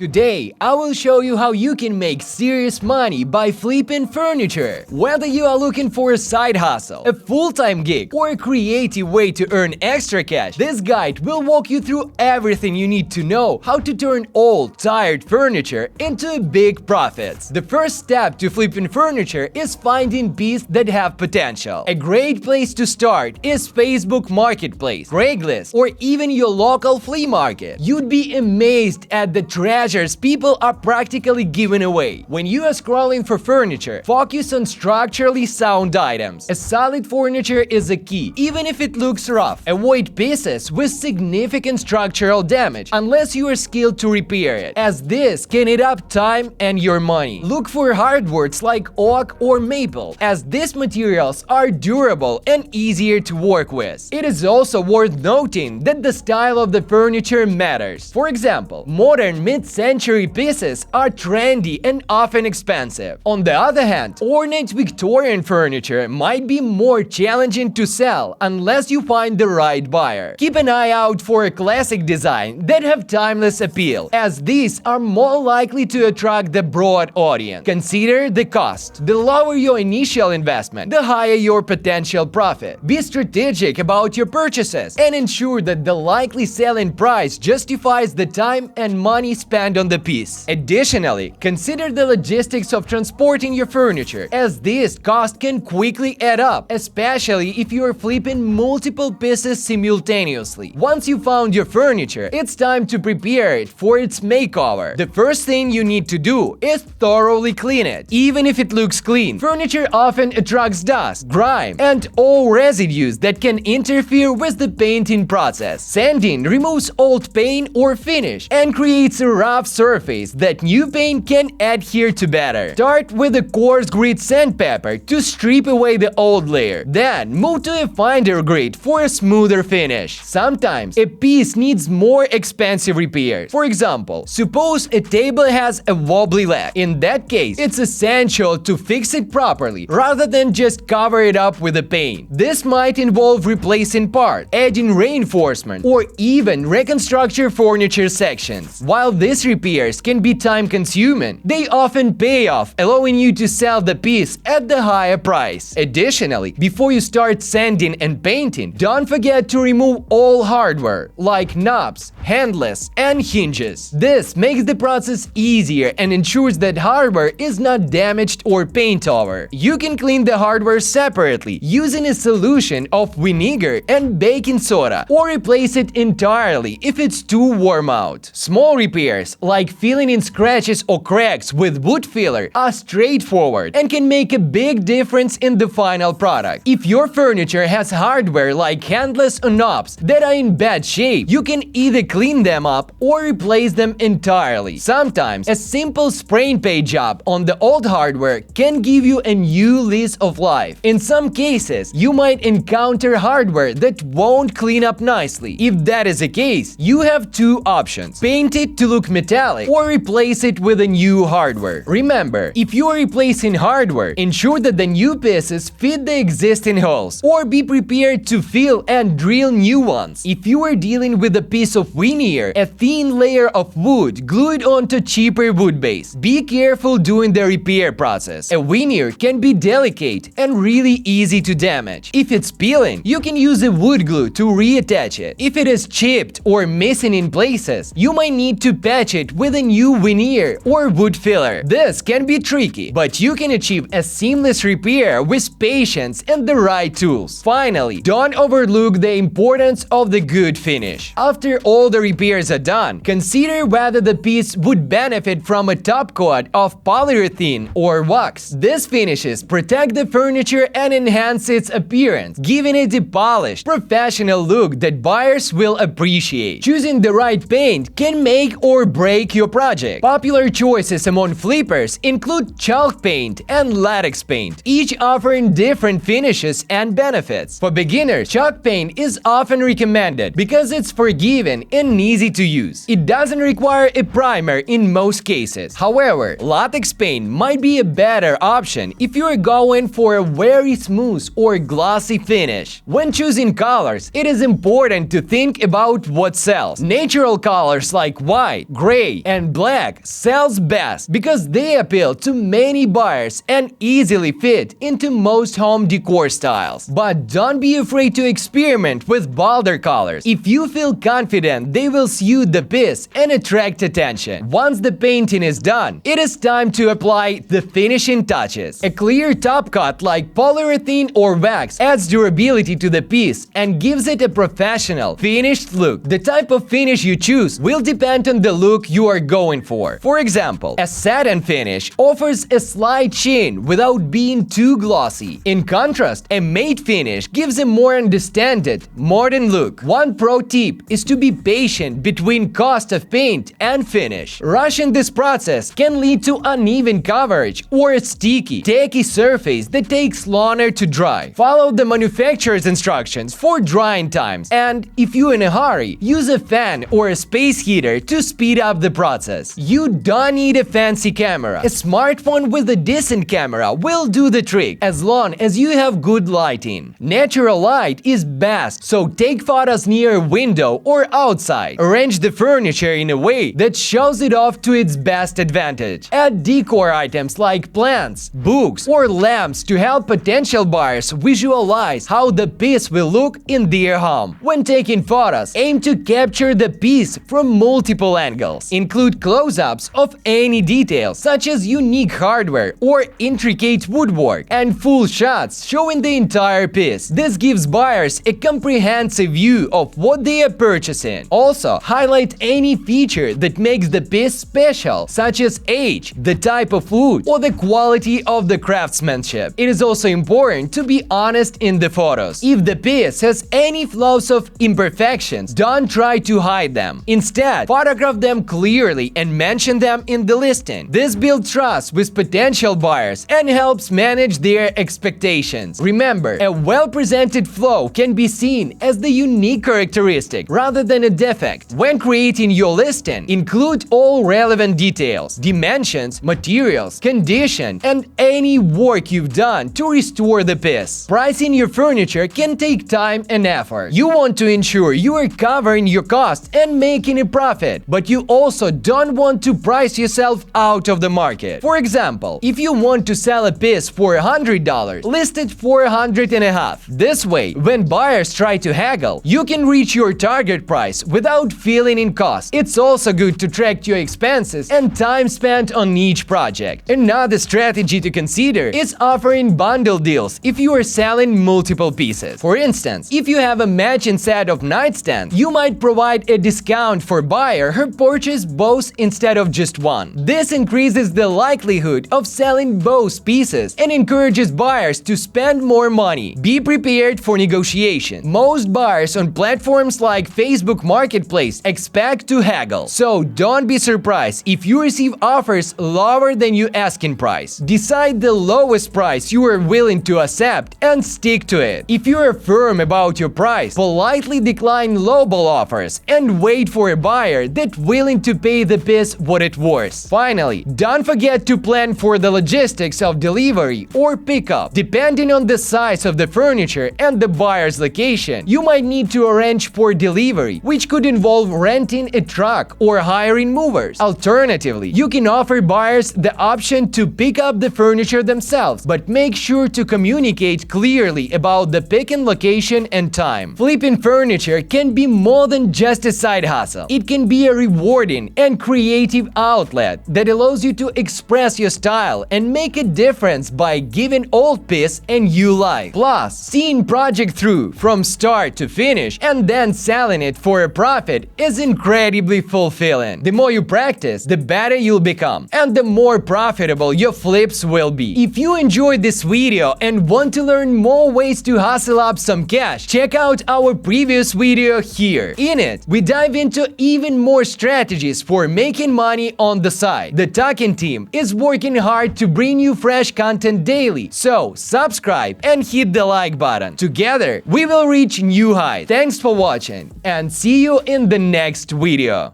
Today, I will show you how you can make serious money by flipping furniture. Whether you are looking for a side hustle, a full-time gig, or a creative way to earn extra cash, this guide will walk you through everything you need to know how to turn old, tired furniture into big profits. The first step to flipping furniture is finding pieces that have potential. A great place to start is Facebook Marketplace, Craigslist, or even your local flea market. You'd be amazed at the treasures people are practically giving away. When you are scrolling for furniture, focus on structurally sound items. A solid furniture is a key, even if it looks rough. Avoid pieces with significant structural damage unless you are skilled to repair it, as this can eat up time and your money. Look for hardwoods like oak or maple, as these materials are durable and easier to work with. It is also worth noting that the style of the furniture matters. For example, modern mid-century pieces are trendy and often expensive. On the other hand, ornate Victorian furniture might be more challenging to sell unless you find the right buyer. Keep an eye out for a classic design that have timeless appeal, as these are more likely to attract the broad audience. Consider the cost. The lower your initial investment, the higher your potential profit. Be strategic about your purchases and ensure that the likely selling price justifies the time and money spent on the piece. Additionally, consider the logistics of transporting your furniture, as this cost can quickly add up, especially if you are flipping multiple pieces simultaneously. Once you found your furniture, it's time to prepare it for its makeover. The first thing you need to do is thoroughly clean it. Even if it looks clean, furniture often attracts dust, grime, and all residues that can interfere with the painting process. Sanding removes old paint or finish and creates a rough surface that new paint can adhere to better. Start with a coarse grit sandpaper to strip away the old layer. Then move to a finer grit for a smoother finish. Sometimes a piece needs more expensive repairs. For example, suppose a table has a wobbly leg. In that case, it's essential to fix it properly rather than just cover it up with a paint. This might involve replacing parts, adding reinforcement, or even reconstruct your furniture sections. While these repairs can be time-consuming, they often pay off, allowing you to sell the piece at the higher price. Additionally, before you start sanding and painting, don't forget to remove all hardware, like knobs, handles, and hinges. This makes the process easier and ensures that hardware is not damaged or paint over. You can clean the hardware separately using a solution of vinegar and baking soda, or replace it entirely if it's too worn out. Small repairs, like filling in scratches or cracks with wood filler, are straightforward and can make a big difference in the final product. If your furniture has hardware like handles or knobs that are in bad shape, you can either clean them up or replace them entirely. Sometimes a simple spray and paint job on the old hardware can give you a new lease of life. In some cases, you might encounter hardware that won't clean up nicely. If that is the case, you have two options: paint it to look metallic or replace it with a new hardware. Remember, if you are replacing hardware, ensure that the new pieces fit the existing holes, or be prepared to fill and drill new ones. If you are dealing with a piece of veneer, a thin layer of wood glued onto cheaper wood base, be careful during the repair process. A veneer can be delicate and really easy to damage. If it's peeling, you can use a wood glue to reattach it. If it is chipped or missing in places, you might need to patch it with a new veneer or wood filler. This can be tricky, but you can achieve a seamless repair with patience and the right tools. Finally, don't overlook the importance of the good finish. After all the repairs are done, consider whether the piece would benefit from a top coat of polyurethane or wax. These finishes protect the furniture and enhance its appearance, giving it a polished, professional look that buyers will appreciate. Choosing the right paint can make or break your project. Popular choices among flippers include chalk paint and latex paint, each offering different finishes and benefits. For beginners, chalk paint is often recommended because it's forgiving and easy to use. It doesn't require a primer in most cases. However, latex paint might be a better option if you are going for a very smooth or glossy finish. When choosing colors, it is important to think about what sells. Natural colors like white, gray, gray and black sells best because they appeal to many buyers and easily fit into most home decor styles. But don't be afraid to experiment with bolder colors. If you feel confident, they will suit the piece and attract attention. Once the painting is done, it is time to apply the finishing touches. A clear top coat like polyurethane or wax adds durability to the piece and gives it a professional, finished look. The type of finish you choose will depend on the look you are going for. For example, a satin finish offers a slight sheen without being too glossy. In contrast, a matte finish gives a more understated, modern look. One pro tip is to be patient between cost of paint and finish. Rushing this process can lead to uneven coverage or a sticky, tacky surface that takes longer to dry. Follow the manufacturer's instructions for drying times, and if you're in a hurry, use a fan or a space heater to speed up the process. You don't need a fancy camera. A smartphone with a decent camera will do the trick as long as you have good lighting. Natural light is best, so take photos near a window or outside. Arrange the furniture in a way that shows it off to its best advantage. Add decor items like plants, books, or lamps to help potential buyers visualize how the piece will look in their home. When taking photos, aim to capture the piece from multiple angles. Include close-ups of any details, such as unique hardware or intricate woodwork, and full shots showing the entire piece. This gives buyers a comprehensive view of what they are purchasing. Also, highlight any feature that makes the piece special, such as age, the type of wood, or the quality of the craftsmanship. It is also important to be honest in the photos. If the piece has any flaws or imperfections, don't try to hide them. Instead, photograph them clearly and mention them in the listing. This builds trust with potential buyers and helps manage their expectations. Remember, a well-presented flaw can be seen as the unique characteristic rather than a defect. When creating your listing, include all relevant details, dimensions, materials, condition, and any work you've done to restore the piece. Pricing your furniture can take time and effort. You want to ensure you are covering your costs and making a profit, but you also don't want to price yourself out of the market. For example, if you want to sell a piece for $100, list it for $150. This way, when buyers try to haggle, you can reach your target price without feeling in cost. It's also good to track your expenses and time spent on each project. Another strategy to consider is offering bundle deals if you are selling multiple pieces. For instance, if you have a matching set of nightstands, you might provide a discount for buyer who purchase both instead of just one. This increases the likelihood of selling both pieces and encourages buyers to spend more money. Be prepared for negotiation. Most buyers on platforms like Facebook Marketplace expect to haggle, so don't be surprised if you receive offers lower than your asking price. Decide the lowest price you are willing to accept and stick to it. If you are firm about your price, politely decline lowball offers and wait for a buyer that's willing to pay the piece what it's worth. Finally, don't forget to plan for the logistics of delivery or pickup. Depending on the size of the furniture and the buyer's location, you might need to arrange for delivery, which could involve renting a truck or hiring movers. Alternatively, you can offer buyers the option to pick up the furniture themselves, but make sure to communicate clearly about the picking location and time. Flipping furniture can be more than just a side hustle. It can be a rewarding and creative outlet that allows you to express your style and make a difference by giving old piece a new life. Plus, seeing project through from start to finish and then selling it for a profit is incredibly fulfilling. The more you practice, the better you'll become, and the more profitable your flips will be. If you enjoyed this video and want to learn more ways to hustle up some cash, check out our previous video here. In it, we dive into even more strategies for making money on the side. The Token team is working hard to bring you fresh content daily, so subscribe and hit the like button. Together, we will reach new heights. Thanks for watching, and see you in the next video.